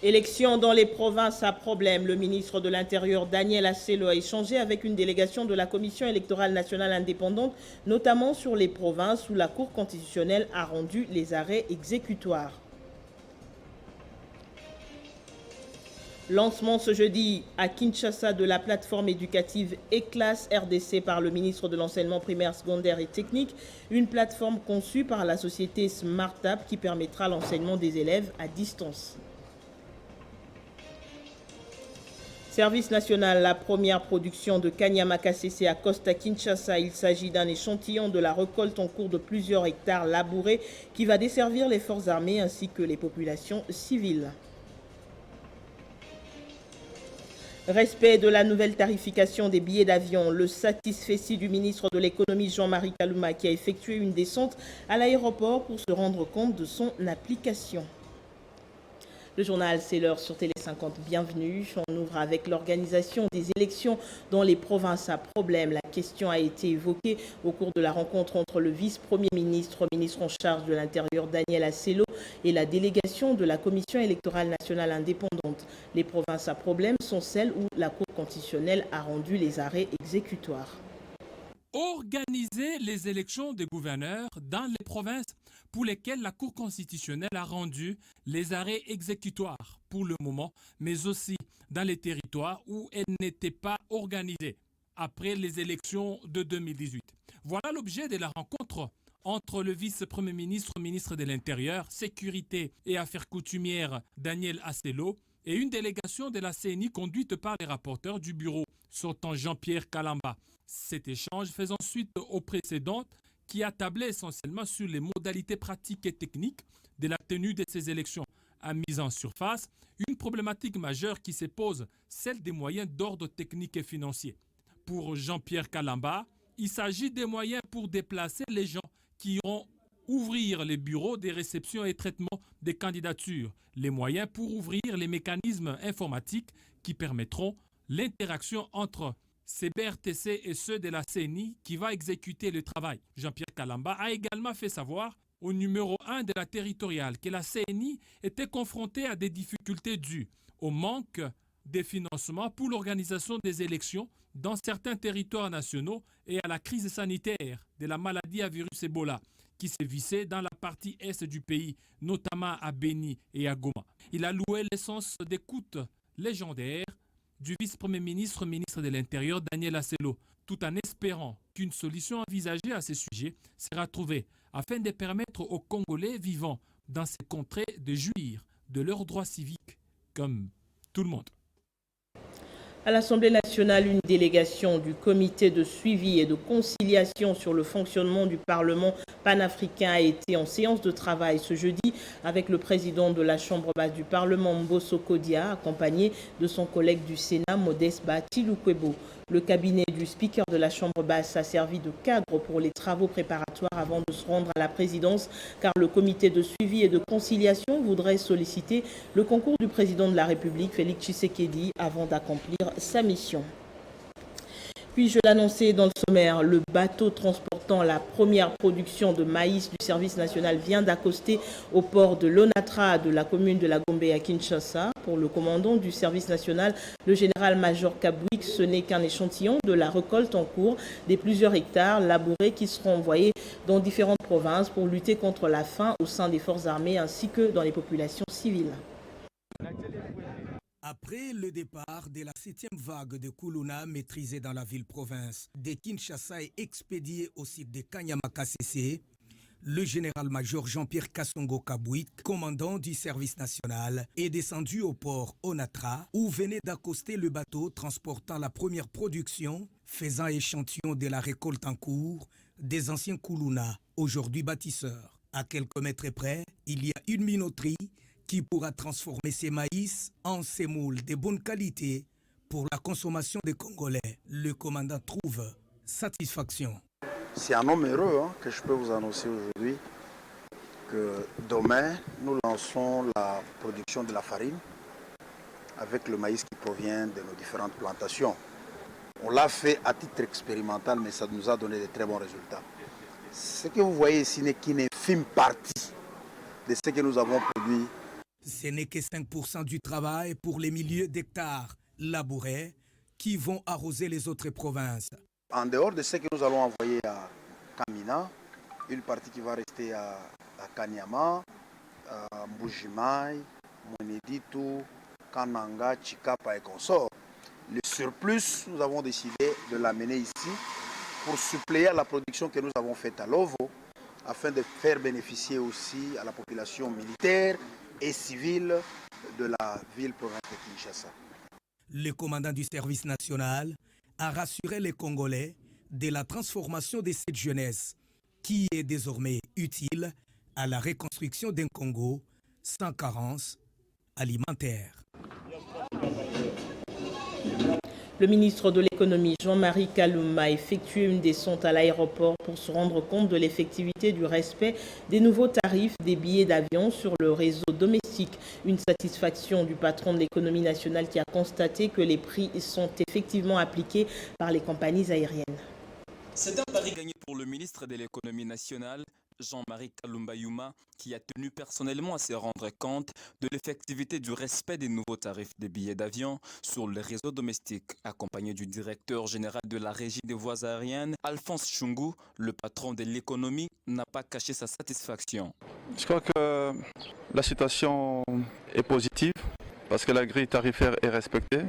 Élections dans les provinces à problème. Le ministre de l'Intérieur, Daniel Asselo, a échangé avec une délégation de la Commission électorale nationale indépendante, notamment sur les provinces où la Cour constitutionnelle a rendu les arrêts exécutoires. Lancement ce jeudi à Kinshasa de la plateforme éducative E-Classe RDC par le ministre de l'Enseignement primaire, secondaire et technique, une plateforme conçue par la société SmartApp qui permettra l'enseignement des élèves à distance. Service national, la première production de Kanyama KCC à Costa Kinshasa. Il s'agit d'un échantillon de la récolte en cours de plusieurs hectares labourés qui va desservir les forces armées ainsi que les populations civiles. Respect de la nouvelle tarification des billets d'avion. Le satisfecit du ministre de l'économie Jean-Marie Kalouma qui a effectué une descente à l'aéroport pour se rendre compte de son application. Le journal, c'est l'heure sur Télé 50. Bienvenue. On ouvre avec l'organisation des élections dans les provinces à problème. La question a été évoquée au cours de la rencontre entre le vice-premier ministre, ministre en charge de l'Intérieur Daniel Asselo et la délégation de la Commission électorale nationale indépendante. Les provinces à problème sont celles où la Cour constitutionnelle a rendu les arrêts exécutoires. Organiser les élections des gouverneurs dans les provinces pour lesquelles la Cour constitutionnelle a rendu les arrêts exécutoires pour le moment, mais aussi dans les territoires où elles n'étaient pas organisées après les élections de 2018. Voilà l'objet de la rencontre entre le vice-premier ministre, ministre de l'Intérieur, Sécurité et Affaires coutumières Daniel Asselo et une délégation de la CENI conduite par les rapporteurs du bureau, sortant Jean-Pierre Kalamba. Cet échange faisant suite aux précédentes qui a tablé essentiellement sur les modalités pratiques et techniques de la tenue de ces élections, a mis en surface une problématique majeure qui se pose, celle des moyens d'ordre technique et financier. Pour Jean-Pierre Kalamba, il s'agit des moyens pour déplacer les gens qui iront ouvrir les bureaux des réceptions et traitements des candidatures, les moyens pour ouvrir les mécanismes informatiques qui permettront l'interaction entre CBRTC et ceux de la CENI qui va exécuter le travail. Jean-Pierre Kalamba a également fait savoir au numéro 1 de la territoriale que la CENI était confrontée à des difficultés dues au manque de financement pour l'organisation des élections dans certains territoires nationaux et à la crise sanitaire de la maladie à virus Ebola qui sévissait dans la partie est du pays, notamment à Beni et à Goma. Il a loué l'essence d'écoute légendaire du vice-premier ministre, ministre de l'Intérieur, Daniel Asselo, tout en espérant qu'une solution envisagée à ce sujet sera trouvée afin de permettre aux Congolais vivant dans ces contrées de jouir de leurs droits civiques comme tout le monde. À l'Assemblée nationale, une délégation du comité de suivi et de conciliation sur le fonctionnement du Parlement panafricain a été en séance de travail ce jeudi avec le président de la Chambre basse du Parlement, Mbosso Kodia, accompagné de son collègue du Sénat, Modeste Batiloukwebo. Le cabinet du speaker de la Chambre basse a servi de cadre pour les travaux préparatoires avant de se rendre à la présidence, car le comité de suivi et de conciliation voudrait solliciter le concours du président de la République, Félix Tshisekedi, avant d'accomplir sa mission. Puis je l'annonçais dans le sommaire, le bateau transportant la première production de maïs du service national vient d'accoster au port de l'Onatra de la commune de la Gombe à Kinshasa. Pour le commandant du service national, le général-major Kabouik, ce n'est qu'un échantillon de la récolte en cours des plusieurs hectares labourés qui seront envoyés dans différentes provinces pour lutter contre la faim au sein des forces armées ainsi que dans les populations civiles. Après le départ de la 7e vague de Kuluna maîtrisée dans la ville-province de Kinshasa et expédiée au site de Kanyama KCC, le général-major Jean-Pierre Kassongo Kabouik, commandant du service national, est descendu au port Onatra où venait d'accoster le bateau transportant la première production, faisant échantillon de la récolte en cours des anciens Kuluna, aujourd'hui bâtisseurs. À quelques mètres près, il y a une minoterie qui pourra transformer ces maïs en semoule de bonne qualité pour la consommation des Congolais. Le commandant trouve satisfaction. C'est un homme heureux que je peux vous annoncer aujourd'hui que demain, nous lançons la production de la farine avec le maïs qui provient de nos différentes plantations. On l'a fait à titre expérimental, mais ça nous a donné de très bons résultats. Ce que vous voyez ici n'est qu'une infime partie de ce que nous avons produit. Ce n'est que 5% du travail pour les milliers d'hectares labourés qui vont arroser les autres provinces. En dehors de ce que nous allons envoyer à Kamina, une partie qui va rester à Kanyama, à Mbujimaï, Mweneditu, Kananga, Chikapa et consorts. Le surplus, nous avons décidé de l'amener ici pour suppléer à la production que nous avons faite à Lovo, afin de faire bénéficier aussi à la population militaire et civile de la ville-province de Kinshasa. Le commandant du service national a rassuré les Congolais de la transformation de cette jeunesse qui est désormais utile à la reconstruction d'un Congo sans carence alimentaire. Le ministre de l'économie, Jean-Marie Kalumba, a effectué une descente à l'aéroport pour se rendre compte de l'effectivité du respect des nouveaux tarifs des billets d'avion sur le réseau domestique. Une satisfaction du patron de l'économie nationale qui a constaté que les prix sont effectivement appliqués par les compagnies aériennes. C'est un pari gagné pour le ministre de l'économie nationale, Jean-Marie Kalumba Youma, qui a tenu personnellement à se rendre compte de l'effectivité du respect des nouveaux tarifs des billets d'avion sur le réseau domestique. Accompagné du directeur général de la Régie des voies aériennes, Alphonse Chungu, le patron de l'économie n'a pas caché sa satisfaction. Je crois que la situation est positive parce que la grille tarifaire est respectée.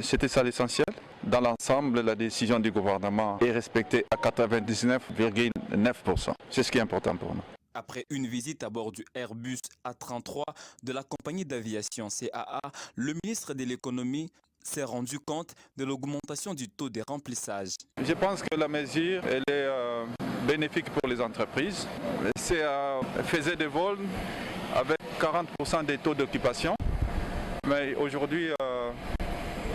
C'était ça l'essentiel. Dans l'ensemble, la décision du gouvernement est respectée à 99,9%. C'est ce qui est important pour nous. Après une visite à bord du Airbus A33 de la compagnie d'aviation CAA, le ministre de l'économie s'est rendu compte de l'augmentation du taux de remplissage. Je pense que la mesure elle est bénéfique pour les entreprises. C'est faisait des vols avec 40% des taux d'occupation, mais aujourd'hui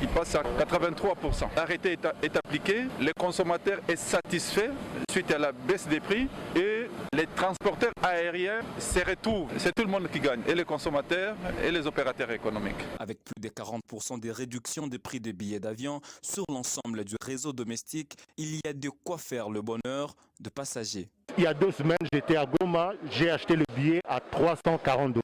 il passe à 83%. L'arrêté est appliqué, le consommateur est satisfait suite à la baisse des prix et les transporteurs aériens se retrouvent. C'est tout le monde qui gagne, et les consommateurs et les opérateurs économiques. Avec plus de 40% de réduction des prix des billets d'avion sur l'ensemble du réseau domestique, il y a de quoi faire le bonheur de passagers. Il y a 2 semaines, j'étais à Goma, j'ai acheté le billet à $340.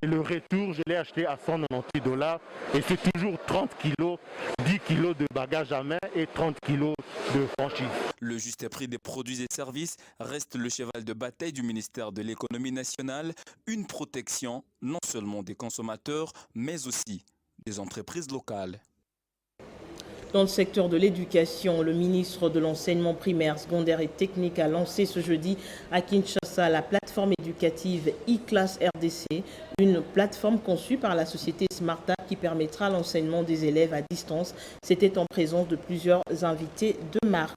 Et le retour, je l'ai acheté à $198. Et c'est toujours 30 kilos, 10 kilos de bagages à main et 30 kilos de franchise. Le juste prix des produits et services reste le cheval de bataille du ministère de l'économie nationale, une protection non seulement des consommateurs, mais aussi des entreprises locales. Dans le secteur de l'éducation, le ministre de l'enseignement primaire, secondaire et technique a lancé ce jeudi à Kinshasa la plateforme éducative e-Class RDC, une plateforme conçue par la société SmartApp qui permettra l'enseignement des élèves à distance. C'était en présence de plusieurs invités de marque.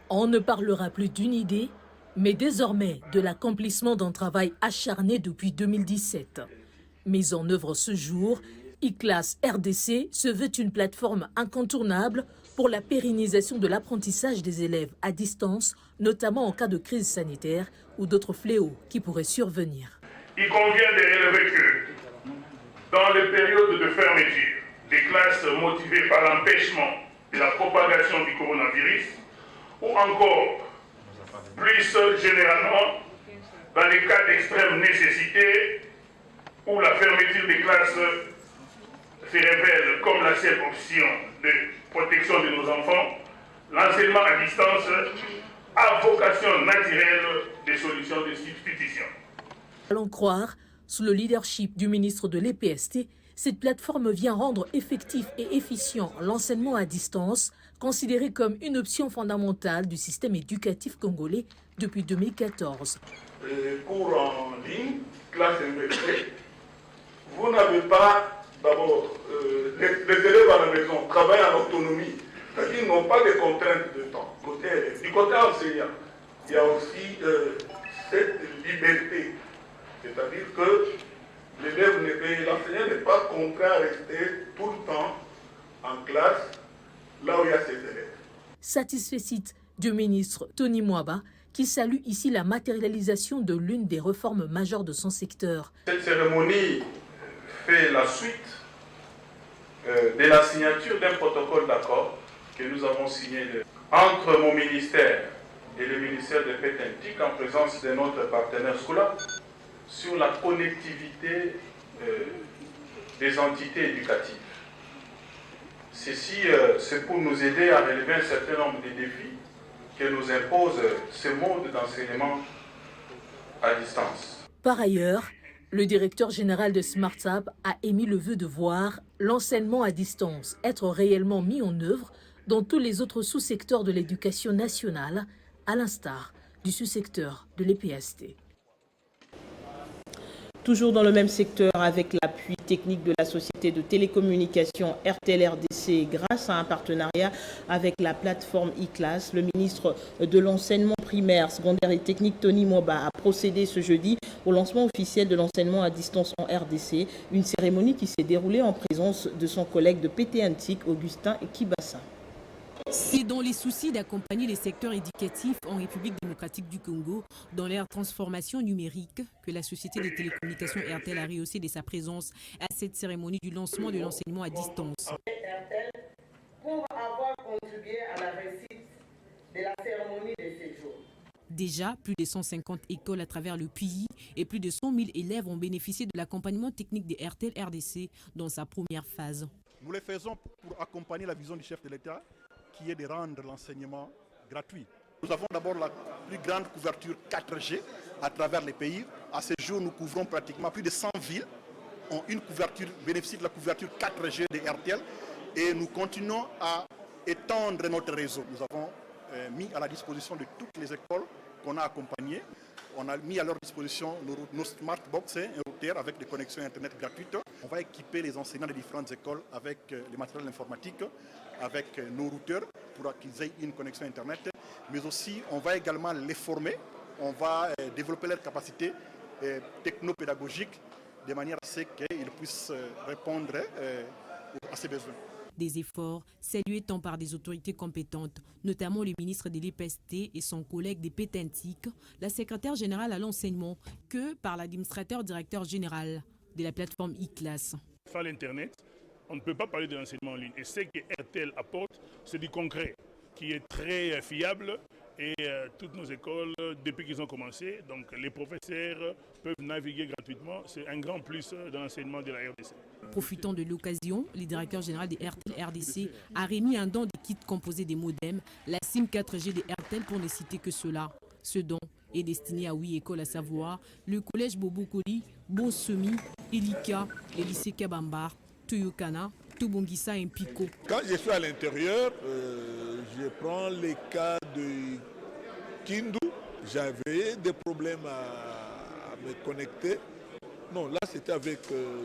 On ne parlera plus d'une idée, mais désormais de l'accomplissement d'un travail acharné depuis 2017. Mise en œuvre ce jour, e-Class RDC se veut une plateforme incontournable pour la pérennisation de l'apprentissage des élèves à distance, notamment en cas de crise sanitaire ou d'autres fléaux qui pourraient survenir. Il convient de relever que, dans les périodes de fermeture des classes motivées par l'empêchement de la propagation du coronavirus, ou encore, plus généralement, dans les cas d'extrême nécessité, où la fermeture des classes se révèle comme la seule option de protection de nos enfants, l'enseignement à distance a vocation naturelle des solutions de substitution. Allons croire, sous le leadership du ministre de l'EPST, cette plateforme vient rendre effectif et efficient l'enseignement à distance, considéré comme une option fondamentale du système éducatif congolais depuis 2014. Les cours en ligne, classe inversée, vous n'avez pas d'abord les élèves à la maison travaillent en autonomie, c'est-à-dire qu'ils n'ont pas de contraintes de temps. Côté élève. Du côté enseignant, il y a aussi cette liberté, c'est-à-dire que l'enseignant n'est pas contraint à rester tout le temps en classe là où il y a ses élèves. Satisfait du ministre Tony Mwaba, qui salue ici la matérialisation de l'une des réformes majeures de son secteur. Cette cérémonie fait la suite de la signature d'un protocole d'accord que nous avons signé entre mon ministère et le ministère de Pétentique en présence de notre partenaire Skoula sur la connectivité des entités éducatives. Ceci, c'est pour nous aider à relever un certain nombre de défis que nous impose ce mode d'enseignement à distance. Par ailleurs, le directeur général de SmartSap a émis le vœu de voir l'enseignement à distance être réellement mis en œuvre dans tous les autres sous-secteurs de l'éducation nationale, à l'instar du sous-secteur de l'EPST. Toujours dans le même secteur, avec l'appui technique de la société de télécommunications RTL RDC, grâce à un partenariat avec la plateforme e-class, le ministre de l'enseignement primaire, secondaire et technique Tony Moba a procédé ce jeudi au lancement officiel de l'enseignement à distance en RDC, une cérémonie qui s'est déroulée en présence de son collègue de PT Antique, Augustin Kibassa. C'est dans les soucis d'accompagner les secteurs éducatifs en République démocratique du Congo dans leur transformation numérique que la société de télécommunications RTL a rehaussé de sa présence à cette cérémonie du lancement de l'enseignement à distance. RTL pour avoir contribué à la réussite de la cérémonie de ce jour. Déjà, plus de 150 écoles à travers le pays et plus de 100 000 élèves ont bénéficié de l'accompagnement technique de RTL RDC dans sa première phase. Nous le faisons pour accompagner la vision du chef de l'État, qui est de rendre l'enseignement gratuit. Nous avons d'abord la plus grande couverture 4G à travers les pays. À ce jour, nous couvrons pratiquement plus de 100 villes ont une couverture, bénéficient de la couverture 4G de RTL et nous continuons à étendre notre réseau. Nous avons mis à la disposition de toutes les écoles qu'on a accompagnées. On a mis à leur disposition nos smart box, un routeur avec des connexions Internet gratuites. On va équiper les enseignants des différentes écoles avec les matériels informatiques, avec nos routeurs pour qu'ils aient une connexion Internet. Mais aussi, on va également les former. On va développer leurs capacités technopédagogiques de manière à ce qu'ils puissent répondre à ces besoins. Des efforts salués tant par des autorités compétentes, notamment le ministre de l'EPST et son collègue des Pétentique, la secrétaire générale à l'enseignement, que par l'administrateur directeur général de la plateforme e-class. Sans l'Internet, on ne peut pas parler de l'enseignement en ligne. Et ce que RTL apporte, c'est du concret, qui est très fiable. Et toutes nos écoles, depuis qu'ils ont commencé, donc les professeurs peuvent naviguer gratuitement. C'est un grand plus dans l'enseignement de la RDC. Profitant de l'occasion, le directeur général de RTL RDC a remis un don de kits composés des modems, la SIM 4G de RTL pour ne citer que cela. Ce don est destiné à 8 écoles, à savoir le collège Bobokoli, Bonsemi, Elika, le lycée Kabambar, Toyokana, Tobongisa et Mpiko. Quand je suis à l'intérieur, je prends les cas de Kindu. J'avais des problèmes à me connecter. Non, là c'était avec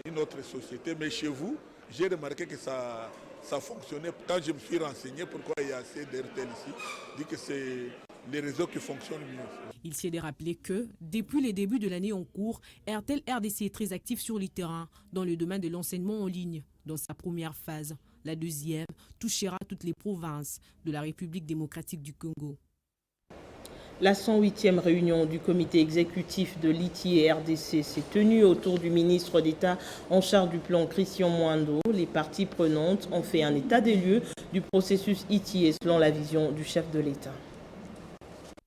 une autre société, mais chez vous, j'ai remarqué que ça fonctionnait. Quand je me suis renseigné pourquoi il y a assez d'RTL ici, je dis que c'est les réseaux qui fonctionnent mieux. Il s'est de rappeler que, depuis les débuts de l'année en cours, RTL RDC est très actif sur le terrain dans le domaine de l'enseignement en ligne. Dans sa première phase, la deuxième touchera toutes les provinces de la République démocratique du Congo. La 108e réunion du comité exécutif de l'ITIE RDC s'est tenue autour du ministre d'État en charge du plan Christian Mwando. Les parties prenantes ont fait un état des lieux du processus ITIE selon la vision du chef de l'État.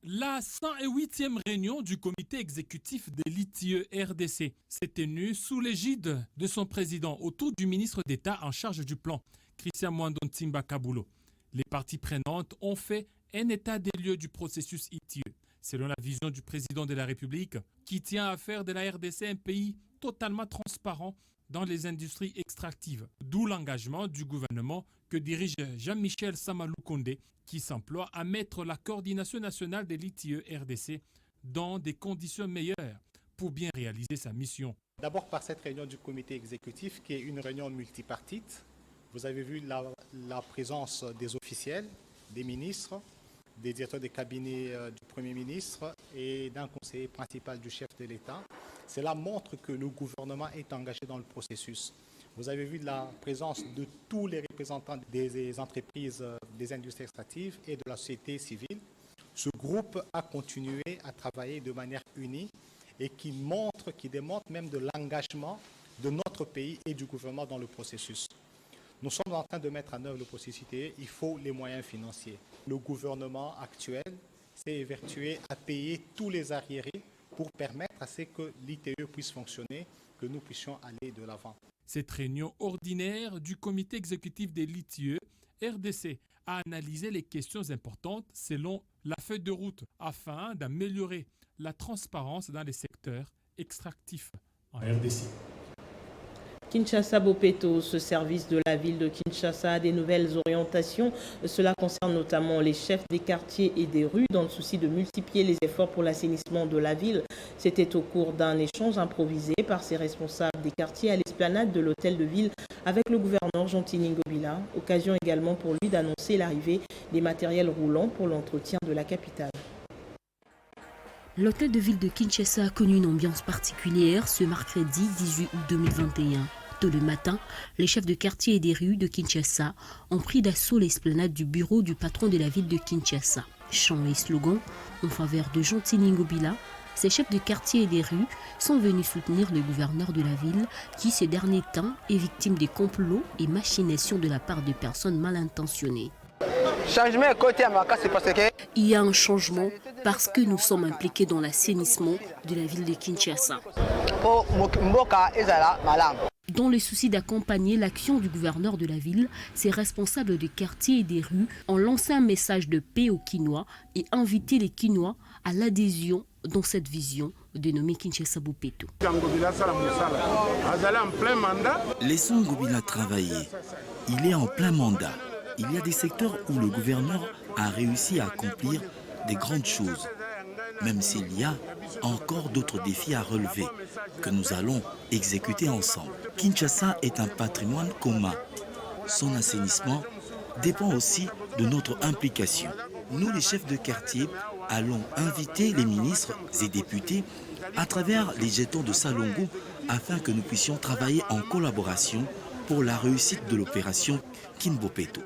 La 108e réunion du comité exécutif de l'ITIE RDC s'est tenue sous l'égide de son président autour du ministre d'État en charge du plan, Christian Mwando Ntimba Kabulo. Les parties prenantes ont fait un état des lieux du processus ITIE, selon la vision du président de la République, qui tient à faire de la RDC un pays totalement transparent dans les industries extractives. D'où l'engagement du gouvernement que dirige Jean-Michel Samalou Kondé, qui s'emploie à mettre la coordination nationale de l'ITIE RDC dans des conditions meilleures pour bien réaliser sa mission. D'abord par cette réunion du comité exécutif qui est une réunion multipartite. Vous avez vu la présence des officiels, des ministres, des directeurs de cabinet du Premier ministre et d'un conseiller principal du chef de l'État. Cela montre que le gouvernement est engagé dans le processus. Vous avez vu la présence de tous les représentants des entreprises, des industries extractives et de la société civile. Ce groupe a continué à travailler de manière unie et qui démontre même de l'engagement de notre pays et du gouvernement dans le processus. Nous sommes en train de mettre en œuvre le processus ITIE, il faut les moyens financiers. Le gouvernement actuel s'est évertué à payer tous les arriérés pour permettre à ce que l'ITIE puisse fonctionner, que nous puissions aller de l'avant. Cette réunion ordinaire du comité exécutif des litieux RDC a analysé les questions importantes selon la feuille de route afin d'améliorer la transparence dans les secteurs extractifs en RDC. Kinshasa-Bopeto, ce service de la ville de Kinshasa a des nouvelles orientations. Cela concerne notamment les chefs des quartiers et des rues dans le souci de multiplier les efforts pour l'assainissement de la ville. C'était au cours d'un échange improvisé par ses responsables des quartiers à l'esplanade de l'hôtel de ville avec le gouverneur Jean-Tini Ngobila. Occasion également pour lui d'annoncer l'arrivée des matériels roulants pour l'entretien de la capitale. L'hôtel de ville de Kinshasa a connu une ambiance particulière ce mercredi 18 août 2021. Tôt le matin, les chefs de quartier et des rues de Kinshasa ont pris d'assaut l'esplanade du bureau du patron de la ville de Kinshasa. Chants et slogans en faveur de Jean-Tini Ngobila, ces chefs de quartier et des rues sont venus soutenir le gouverneur de la ville qui, ces derniers temps, est victime des complots et machinations de la part de personnes mal intentionnées. Il y a un changement parce que nous sommes impliqués dans l'assainissement de la ville de Kinshasa. Dans le souci d'accompagner l'action du gouverneur de la ville, ces responsables de quartier et des rues ont lancé un message de paix aux Kinois et invité les Kinois à l'adhésion dans cette vision dénommée Kinshasa-Bopeto. Laissons Ngobila travailler. Il est en plein mandat. Il y a des secteurs où le gouverneur a réussi à accomplir des grandes choses, même s'il y a encore d'autres défis à relever que nous allons exécuter ensemble. Kinshasa est un patrimoine commun. Son assainissement dépend aussi de notre implication. Nous, les chefs de quartier, allons inviter les ministres et députés à travers les jetons de Salongo afin que nous puissions travailler en collaboration pour la réussite de l'opération Kinbopeto.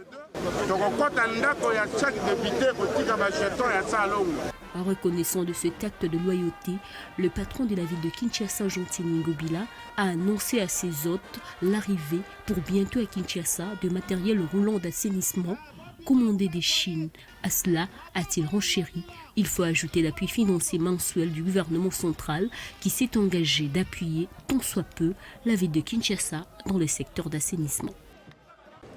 En reconnaissant de cet acte de loyauté, le patron de la ville de Kinshasa, Jean-Tini Ngobila, a annoncé à ses hôtes l'arrivée pour bientôt à Kinshasa de matériel roulant d'assainissement commandé des Chines. À cela, a-t-il renchéri, il faut ajouter l'appui financier mensuel du gouvernement central qui s'est engagé d'appuyer tant soit peu la ville de Kinshasa dans le secteur d'assainissement.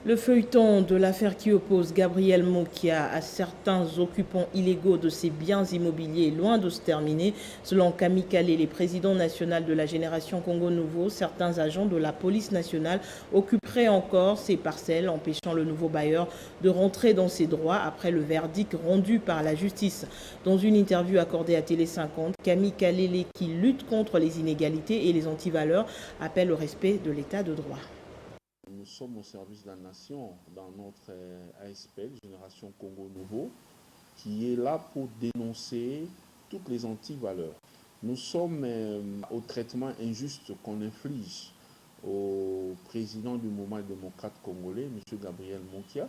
Le feuilleton de l'affaire qui oppose Gabriel Mokia à certains occupants illégaux de ses biens immobiliers est loin de se terminer. Selon Camille Calé, les présidents nationaux de la génération Congo Nouveau, certains agents de la police nationale occuperaient encore ces parcelles, empêchant le nouveau bailleur de rentrer dans ses droits après le verdict rendu par la justice. Dans une interview accordée à Télé 50, Camille Calé, qui lutte contre les inégalités et les antivaleurs, appelle au respect de l'état de droit. Nous sommes au service de la nation dans notre ASPL, Génération Congo Nouveau, qui est là pour dénoncer toutes les antivaleurs. Nous sommes au traitement injuste qu'on inflige au président du mouvement démocrate congolais, M. Gabriel Mokia.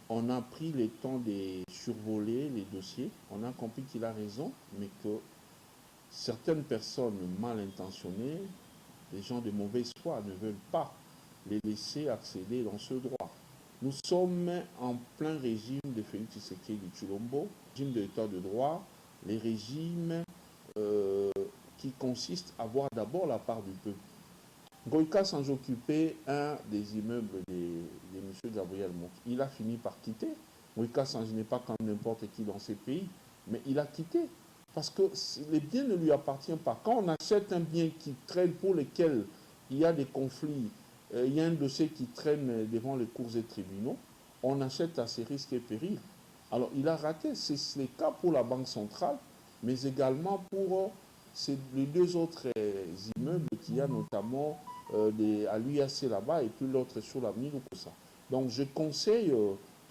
On a pris le temps de survoler les dossiers. On a compris qu'il a raison, mais que certaines personnes mal intentionnées, des gens de mauvaise foi, ne veulent pas les laisser accéder dans ce droit. Nous sommes en plein régime de Félix Tshisekedi Tshilombo, régime de l'état de droit, les régimes qui consistent à voir d'abord la part du peuple. Goïka s'en occupait un des immeubles de M. Gabriel Mokia. Il a fini par quitter. Goïka s'en n'est pas comme n'importe qui dans ces pays, mais il a quitté. Parce que les biens ne lui appartiennent pas. Quand on achète un bien qui traîne, pour lequel il y a des conflits, il y a un dossier qui traîne devant les cours et tribunaux, on achète à ses risques et périls. Alors il a raté, c'est le cas pour la Banque centrale, mais également pour les deux autres immeubles qu'il y a notamment à l'UAC là-bas et puis l'autre sur l'avenue ou ça. Donc je conseille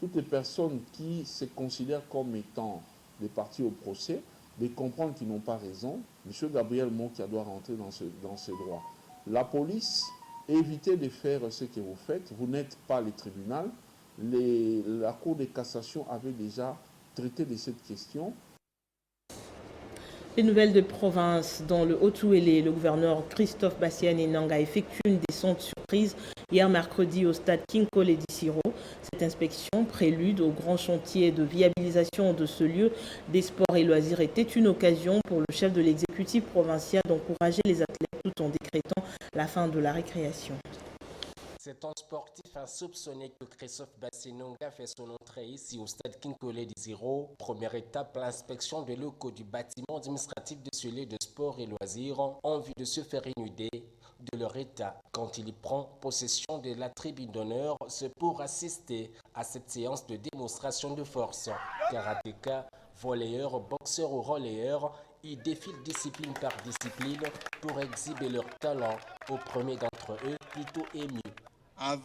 toutes les personnes qui se considèrent comme étant des parties au procès de comprendre qu'ils n'ont pas raison. M. Gabriel Mokia doit rentrer dans ses droits. La police, évitez de faire ce que vous faites. Vous n'êtes pas les tribunaux. La Cour de cassation avait déjà traité de cette question. Les nouvelles de province. Dans le Haut-Ouélé, le gouverneur Christophe Bassiani-Nang a effectué une descente surprise hier mercredi au stade King Kole d'Issiro. Cette inspection, prélude au grand chantier de viabilisation de ce lieu des sports et loisirs, était une occasion pour le chef de l'exécutif provincial d'encourager les athlètes tout en décrétant la fin de la récréation. C'est un sportif insoupçonné que Christophe Bassiani-Nang fait son entrée ici au stade King Kole d'Issiro. Première étape, l'inspection des locaux du bâtiment administratif de ce lieu de sport et loisirs en vue de se faire une idée de leur état. Quand il y prend possession de la tribune d'honneur, c'est pour assister à cette séance de démonstration de force. Karatéka, volleyeurs, boxeurs ou relayeurs, ils défilent discipline par discipline pour exhiber leur talent. Au premier d'entre eux, plutôt ému. Un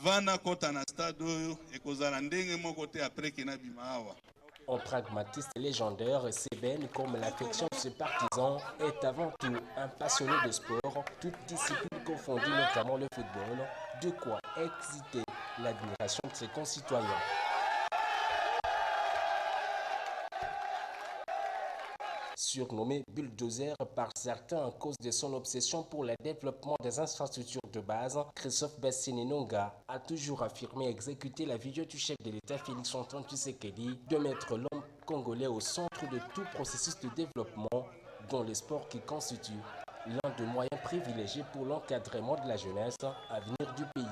pragmatiste légendaire, Seben, comme l'affection de ses partisans, est avant tout un passionné de sport, toute discipline confondue, notamment le football, de quoi exciter l'admiration de ses concitoyens. Surnommé bulldozer par certains à cause de son obsession pour le développement des infrastructures de base, Christophe Bassiani-Nang a toujours affirmé exécuter la vision du chef de l'État Félix-Antoine Tshisekedi de mettre l'homme congolais au centre de tout processus de développement dans les sports qui constituent l'un des moyens privilégiés pour l'encadrement de la jeunesse à venir du pays.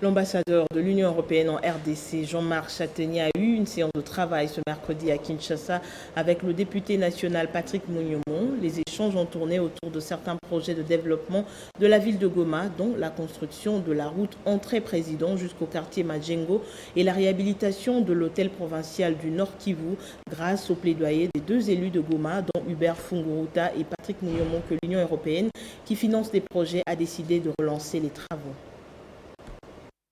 L'ambassadeur de l'Union européenne en RDC, Jean-Marc Châtaignier, a eu une séance de travail ce mercredi à Kinshasa avec le député national Patrick Munyomon. Les échanges ont tourné autour de certains projets de développement de la ville de Goma, dont la construction de la route entrée-président jusqu'au quartier Majengo et la réhabilitation de l'hôtel provincial du Nord Kivu grâce au plaidoyer des deux élus de Goma, dont Hubert Funguruta et Patrick Munyomon, que l'Union européenne, qui finance des projets, a décidé de relancer les travaux.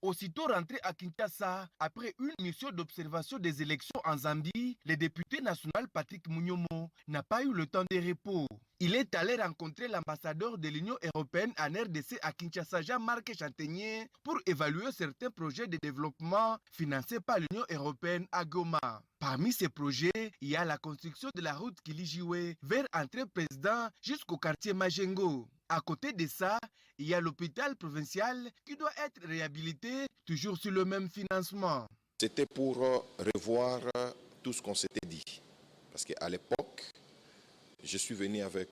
Aussitôt rentré à Kinshasa, après une mission d'observation des élections en Zambie, le député national Patrick Munyomon n'a pas eu le temps de repos. Il est allé rencontrer l'ambassadeur de l'Union européenne en RDC à Kinshasa, Jean-Marc Châtaignier, pour évaluer certains projets de développement financés par l'Union européenne à Goma. Parmi ces projets, il y a la construction de la route Kilijiwe vers Entrée-Président jusqu'au quartier Majengo. À côté de ça, il y a l'hôpital provincial qui doit être réhabilité, toujours sur le même financement. C'était pour revoir tout ce qu'on s'était dit. Parce qu'à l'époque, je suis venu avec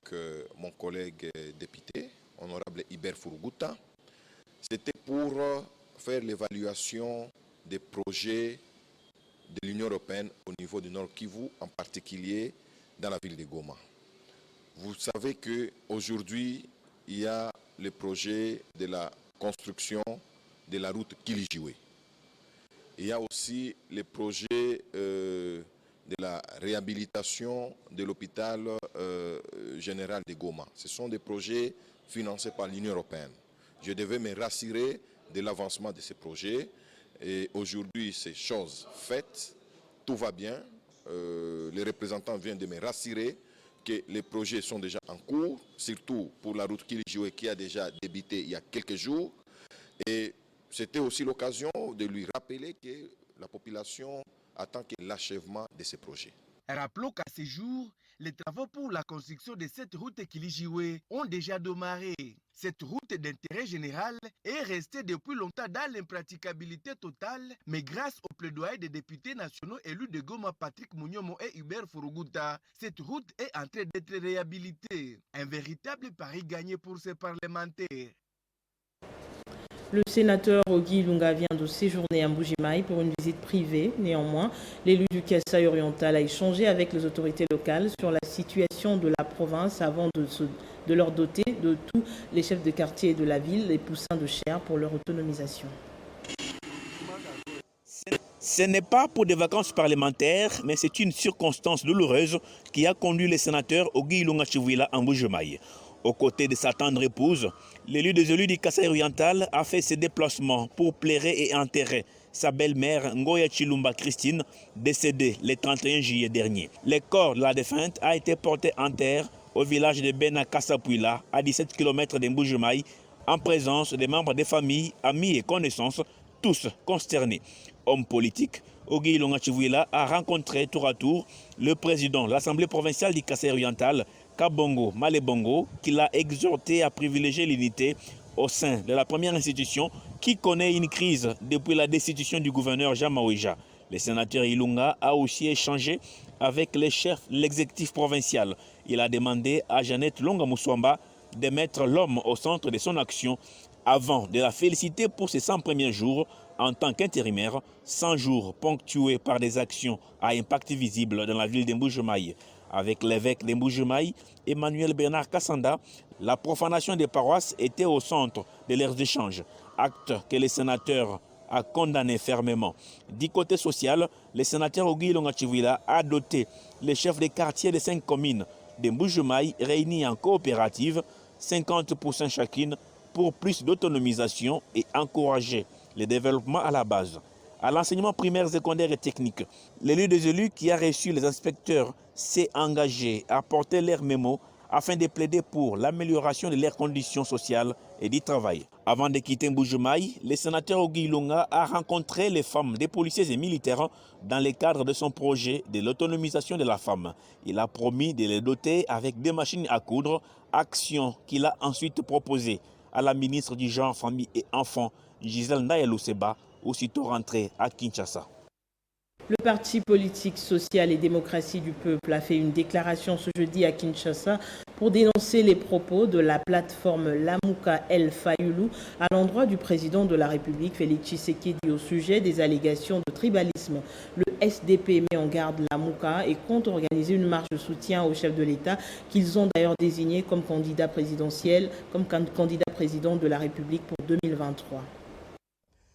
mon collègue député, honorable Hubert Funguruta. C'était pour faire l'évaluation des projets de l'Union européenne au niveau du Nord Kivu, en particulier dans la ville de Goma. Vous savez qu'aujourd'hui, il y a le projet de la construction de la route Kilijiwe. Il y a aussi le projet de la réhabilitation de l'hôpital général de Goma. Ce sont des projets financés par l'Union européenne. Je devais me rassurer de l'avancement de ces projets. Et aujourd'hui, c'est chose faite. Tout va bien. Les représentants viennent de me rassurer que les projets sont déjà en cours, surtout pour la route Kilijiwe qui a déjà débuté il y a quelques jours. Et c'était aussi l'occasion de lui rappeler que la population attend que l'achèvement de ces projets. Rappelons qu'à ce jour, les travaux pour la construction de cette route Kilijiwe ont déjà démarré. Cette route d'intérêt général est restée depuis longtemps dans l'impraticabilité totale, mais grâce au plaidoyer des députés nationaux élus de Goma, Patrick Munyomon et Hubert Funguruta, cette route est en train d'être réhabilitée. Un véritable pari gagné pour ces parlementaires. Le sénateur Ogi Lunga vient de séjourner à Mbujimaï pour une visite privée. Néanmoins, l'élu du Kasaï oriental a échangé avec les autorités locales sur la situation de la province avant de leur doter de tous les chefs de quartier de la ville les poussins de chair pour leur autonomisation. Ce n'est pas pour des vacances parlementaires, mais c'est une circonstance douloureuse qui a conduit le sénateur Ogi Lunga Chivwila à Mbujimaï. Aux côtés de sa tendre épouse, l'élu des élus du Kasaï oriental a fait ses déplacements pour plairer et enterrer sa belle-mère Ngoya Chilumba Christine, décédée le 31 juillet dernier. Le corps de la défunte a été porté en terre au village de Bena Kasapuila, à 17 km de Mbujimaï, en présence des membres des familles, amis et connaissances, tous consternés. Homme politique, Ogi Ilonga Chivuila a rencontré tour à tour le président de l'Assemblée provinciale du Kasaï oriental, Kabongo Malebongo, qui l'a exhorté à privilégier l'unité au sein de la première institution qui connaît une crise depuis la destitution du gouverneur Jean Maouija. Le sénateur Ilunga a aussi échangé avec les chefs de l'exécutif provincial. Il a demandé à Jeannette Longa Moussouamba de mettre l'homme au centre de son action avant de la féliciter pour ses 100 premiers jours en tant qu'intérimaire, 100 jours ponctués par des actions à impact visible dans la ville d'Emboujumaï. Avec l'évêque d'Emboujumaï, Emmanuel Bernard Kassanda, la profanation des paroisses était au centre de leurs échanges, acte que le sénateur a condamné fermement. Du côté social, le sénateur Ogi Ilonga Chivuila a doté les chefs des quartiers des 5 communes d'Emboujumaï réunis en coopérative, 50% chacune, pour plus d'autonomisation et encourager le développement à la base. À l'enseignement primaire, secondaire et technique, l'élu des élus qui a reçu les inspecteurs s'est engagé à porter leur mémo afin de plaider pour l'amélioration de leurs conditions sociales et du travail. Avant de quitter Mboujumaï, le sénateur Ogi Ilonga a rencontré les femmes des policiers et militaires dans le cadre de son projet de l'autonomisation de la femme. Il a promis de les doter avec des machines à coudre, action qu'il a ensuite proposée à la ministre du Genre, Famille et Enfants, Gisèle Ndayaluseba, aussitôt rentrée à Kinshasa. Le parti politique Social et Démocratie du Peuple a fait une déclaration ce jeudi à Kinshasa pour dénoncer les propos de la plateforme Lamuka El Fayulu à l'endroit du président de la République, Félix Tshisekedi, au sujet des allégations de tribalisme. Le SDP met en garde Lamuka et compte organiser une marche de soutien au chef de l'État qu'ils ont d'ailleurs désigné comme candidat présidentiel, comme candidat président de la République pour 2023.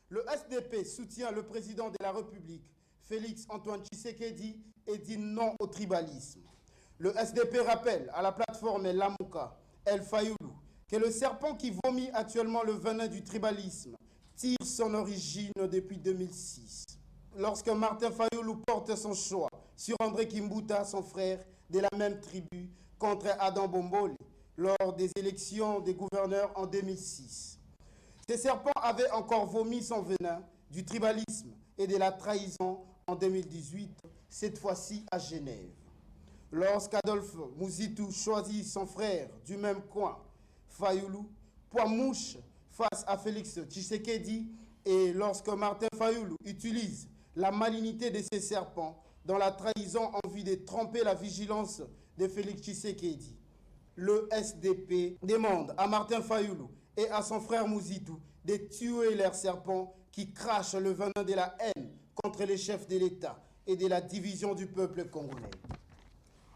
Le SDP soutient le président de la République, Félix Antoine Tshisekedi, et dit non au tribalisme. Le SDP rappelle à la plateforme Lamuka El Fayulu que le serpent qui vomit actuellement le venin du tribalisme tire son origine depuis 2006. Lorsque Martin Fayulu porte son choix sur André Kimbuta, son frère de la même tribu, contre Adam Bombole lors des élections des gouverneurs en 2006. Ce serpent avait encore vomi son venin du tribalisme et de la trahison en 2018, cette fois-ci à Genève. Lorsqu'Adolphe Mouzitou choisit son frère du même coin, Fayulu, poids mouche face à Félix Tshisekedi, et lorsque Martin Fayulu utilise la malignité de ces serpents dans la trahison en vue de tromper la vigilance de Félix Tshisekedi, le SDP demande à Martin Fayulu et à son frère Mouzitou de tuer leurs serpents qui crachent le venin de la haine contre les chefs de l'État et de la division du peuple congolais.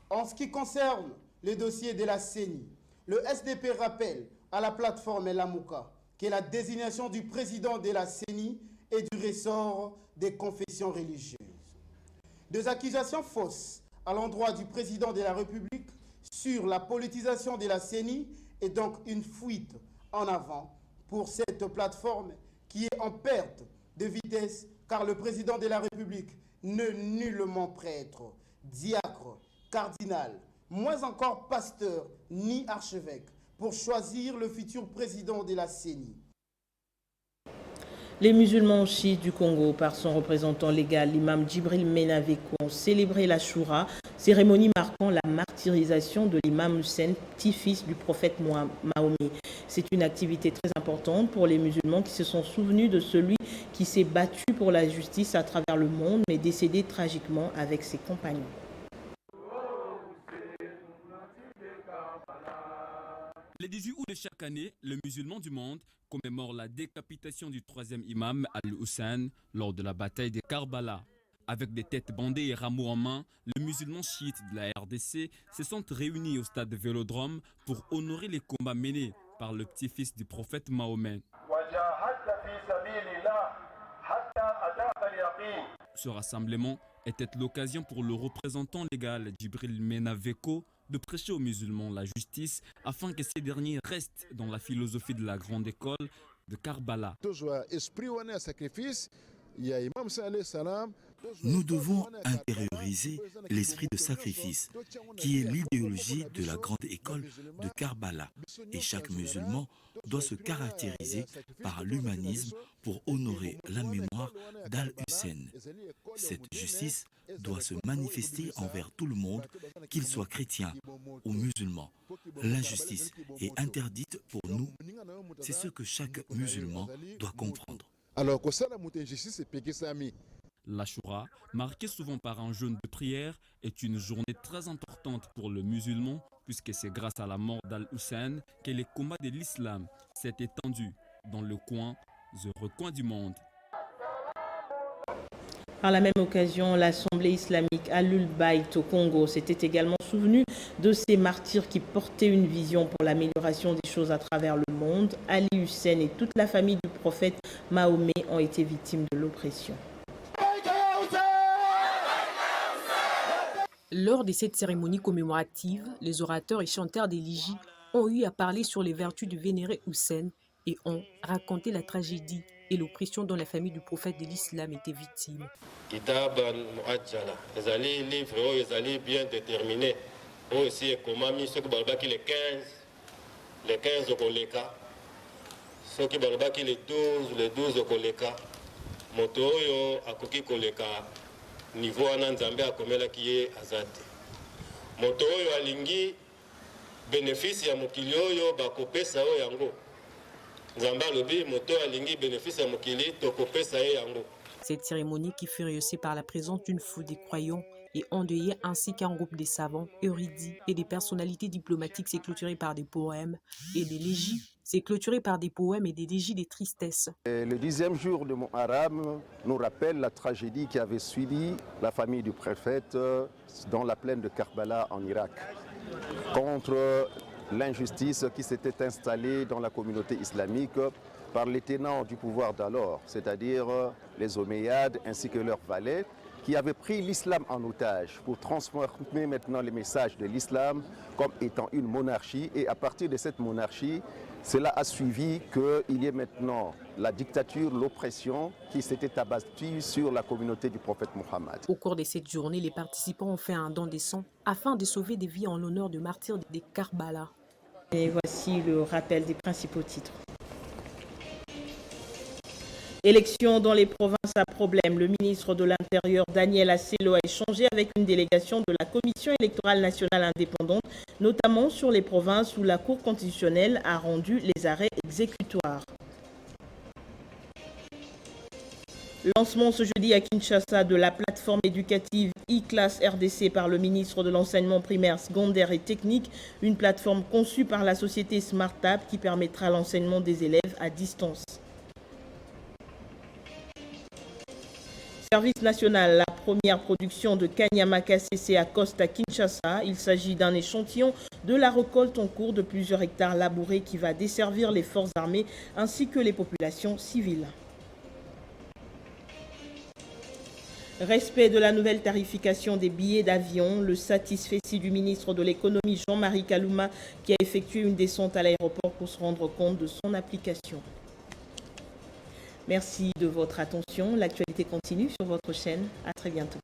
En ce qui concerne le dossier de la CENI, le SDP rappelle à la plateforme Lamuka que la désignation du président de la CENI est du ressort des confessions religieuses. Des accusations fausses à l'endroit du président de la République sur la politisation de la CENI est donc une fuite en avant pour cette plateforme qui est en perte de vitesse car le président de la République n'est nullement prêtre, diacre, cardinal, moins encore pasteur ni archevêque pour choisir le futur président de la CENI. Les musulmans chiites du Congo, par son représentant légal, l'imam Djibril Menaveko, ont célébré la Choura, cérémonie marquant la martyrisation de l'imam Hussein, petit-fils du prophète Mahomet. C'est une activité très importante pour les musulmans qui se sont souvenus de celui qui s'est battu pour la justice à travers le monde, mais décédé tragiquement avec ses compagnons. Le 18 août de chaque année, les musulmans du monde commémorent la décapitation du troisième imam Al-Hussein lors de la bataille de Karbala. Avec des têtes bandées et rameaux en main, les musulmans chiites de la RDC se sont réunis au stade de Vélodrome pour honorer les combats menés par le petit-fils du prophète Mahomet. Ce rassemblement était l'occasion pour le représentant légal Djibril Menaveko de prêcher aux musulmans la justice afin que ces derniers restent dans la philosophie de la grande école de Karbala. Sacrifice, il y a Imam Saleh Salam, Nous devons intérioriser l'esprit de sacrifice, qui est l'idéologie de la grande école de Karbala. Et chaque musulman doit se caractériser par l'humanisme pour honorer la mémoire d'Al-Hussein. Cette justice doit se manifester envers tout le monde, qu'il soit chrétien ou musulman. L'injustice est interdite pour nous. C'est ce que chaque musulman doit comprendre. L'Ashura, marquée souvent par un jeûne de prière, est une journée très importante pour le musulman puisque c'est grâce à la mort d'Al-Hussein que les combats de l'islam s'est étendu dans le recoin du monde. Par la même occasion, l'Assemblée islamique Ahlul-Bayt au Congo s'était également souvenue de ces martyrs qui portaient une vision pour l'amélioration des choses à travers le monde. Ali Hussein et toute la famille du prophète Mahomet ont été victimes de l'oppression. Lors de cette cérémonie commémorative, les orateurs et chanteurs d'élégie ont eu à parler sur les vertus du vénéré Hussein et ont raconté la tragédie et l'oppression dont la famille du prophète de l'islam était victime. Kitaban muajjala, ezali livre oyo ezali bien déterminé. Aussi ekomami soki balobaki les 15 okoleka. Soki balobaki les 12 okoleka. Moto oyo akoki koleka niveau wana nzambe akomelaki ye azate. Moto oyo alingi bénéfice ya mokili oyo bakopesa oyo yango. Cette cérémonie qui fut rehaussée par la présence d'une foule des croyants et endeuillés ainsi qu'un groupe de savants, érudits et des personnalités diplomatiques s'est clôturée par des poèmes et des légies. C'est clôturé par des poèmes et des légies de tristesse. Le 10e jour de Muharram nous rappelle la tragédie qui avait suivi la famille du prophète dans la plaine de Karbala en Irak. Contre l'injustice qui s'était installée dans la communauté islamique par les tenants du pouvoir d'alors, c'est-à-dire les Omeyyades ainsi que leurs valets, qui avaient pris l'islam en otage pour transformer maintenant les messages de l'islam comme étant une monarchie. Et à partir de cette monarchie, cela a suivi qu'il y ait maintenant la dictature, l'oppression qui s'était abattue sur la communauté du prophète Mohammed. Au cours de cette journée, les participants ont fait un don de sang afin de sauver des vies en l'honneur de martyrs des Karbala. Et voici le rappel des principaux titres. Élections dans les provinces à problème. Le ministre de l'Intérieur, Daniel Asselo, a échangé avec une délégation de la Commission électorale nationale indépendante, notamment sur les provinces où la Cour constitutionnelle a rendu les arrêts exécutoires. Lancement ce jeudi à Kinshasa de la plateforme éducative e-class RDC par le ministre de l'Enseignement primaire, secondaire et technique, une plateforme conçue par la société SmartTab qui permettra l'enseignement des élèves à distance. Service national, la première production de Kanyama KCC à Costa Kinshasa. Il s'agit d'un échantillon de la récolte en cours de plusieurs hectares labourés qui va desservir les forces armées ainsi que les populations civiles. Respect de la nouvelle tarification des billets d'avion, le satisfecit du ministre de l'économie Jean-Marie Kalouma qui a effectué une descente à l'aéroport pour se rendre compte de son application. Merci de votre attention. L'actualité continue sur votre chaîne. À très bientôt.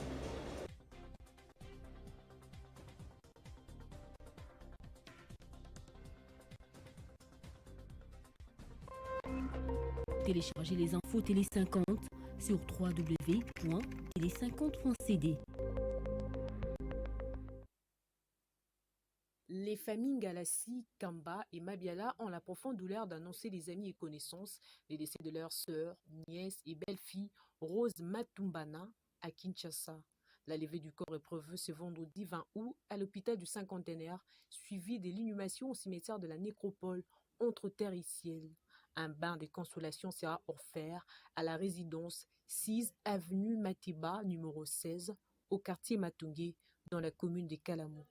Téléchargez les infos Télé 50 sur www.télé50.cd. Les familles Galassi, Kamba et Mabiala ont la profonde douleur d'annoncer les amis et connaissances les décès de leurs sœurs, nièces et belle-fille Rose Matumbana à Kinshasa. La levée du corps est prévue ce vendredi 20 août à l'hôpital du Cinquantenaire, suivi de l'inhumation au cimetière de la nécropole entre terre et ciel. Un bain de consolation sera offert à la résidence 6 avenue Matiba, numéro 16, au quartier Matungé, dans la commune de Kalamo.